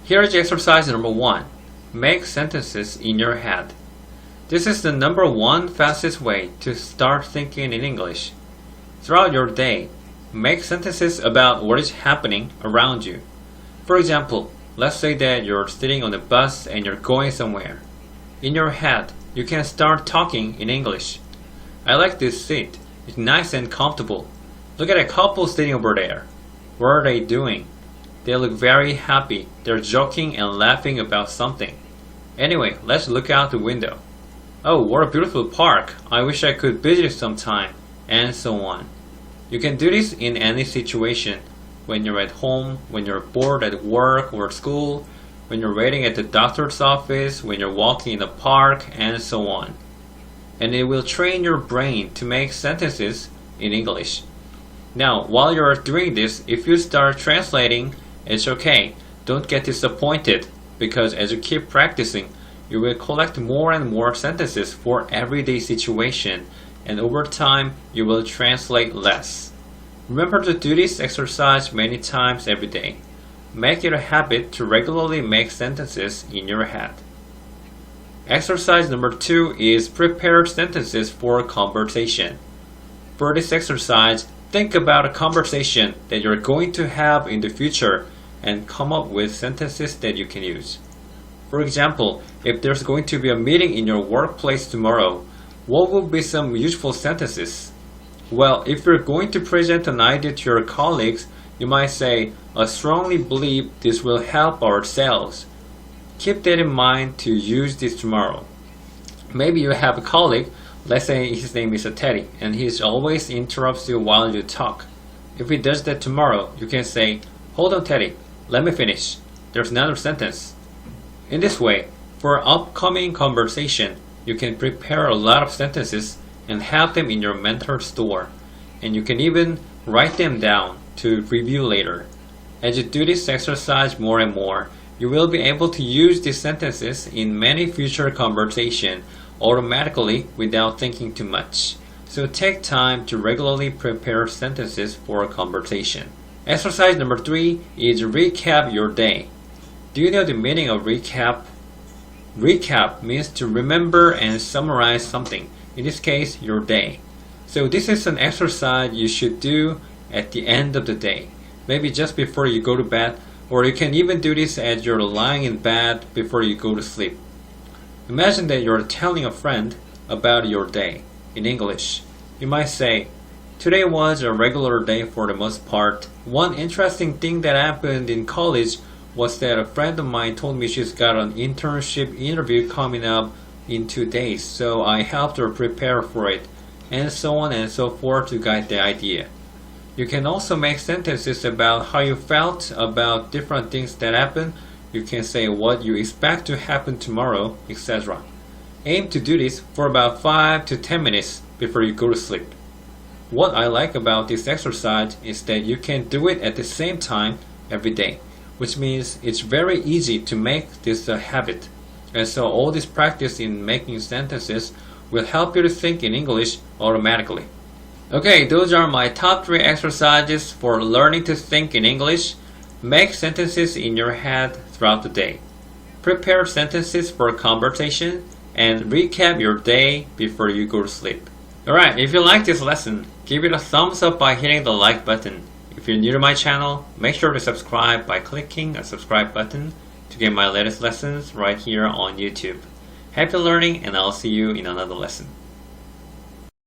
Here's exercise number 1. Make sentences in your head. This is the number 1 fastest way to start thinking in English. Throughout your day, make sentences about what is happening around you. For example, let's say that you're sitting on a bus and you're going somewhere. In your head, you can start talking in English. I like this seat. It's nice and comfortable. Look at a couple sitting over there. What are they doing? They look very happy. They're joking and laughing about something. Anyway, let's look out the window. Oh, what a beautiful park. I wish I could visit sometime. And so on. You can do this in any situation. When you're at home, when you're bored at work or school, when you're waiting at the doctor's office, when you're walking in the park, and so on. And it will train your brain to make sentences in English. Now, while you're doing this, if you start translating, it's okay. Don't get disappointed, because as you keep practicing, you will collect more and more sentences for everyday situation, and over time, you will translate less. Remember to do this exercise many times every day. Make it a habit to regularly make sentences in your head. Exercise number 2 is prepare sentences for a conversation. For this exercise, think about a conversation that you're going to have in the future and come up with sentences that you can use. For example, if there's going to be a meeting in your workplace tomorrow, what would be some useful sentences? Well, if you're going to present an idea to your colleagues, you might say, I strongly believe this will help our sales. Keep that in mind to use this tomorrow. Maybe you have a colleague, let's say his name is Teddy, and he always interrupts you while you talk. If he does that tomorrow, you can say, hold on Teddy, let me finish. There's another sentence. In this way, for upcoming conversation, you can prepare a lot of sentences and have them in your mental store. And you can even write them down to review later. As you do this exercise more and more, you will be able to use these sentences in many future conversations automatically without thinking too much. So take time to regularly prepare sentences for a conversation. Exercise number 3 is recap your day. Do you know the meaning of recap? Recap means to remember and summarize something. In this case, your day. So this is an exercise you should do at the end of the day. Maybe just before you go to bed, or you can even do this as you're lying in bed before you go to sleep. Imagine that you're telling a friend about your day in English. You might say, today was a regular day for the most part. One interesting thing that happened in college was that a friend of mine told me she's got an internship interview coming up in 2 days, so I helped her prepare for it, and so on and so forth to guide the idea. You can also make sentences about how you felt about different things that happen. You can say what you expect to happen tomorrow, etc. Aim to do this for about 5 to 10 minutes before you go to sleep. What I like about this exercise is that you can do it at the same time every day, which means it's very easy to make this a habit. And so all this practice in making sentences will help you to think in English automatically. Okay, those are my top 3 exercises for learning to think in English. Make sentences in your head throughout the day. Prepare sentences for conversation and recap your day before you go to sleep. Alright, if you like this lesson, give it a thumbs up by hitting the like button. If you're new to my channel, make sure to subscribe by clicking a subscribe button to get my latest lessons right here on YouTube. Happy learning, and I'll see you in another lesson.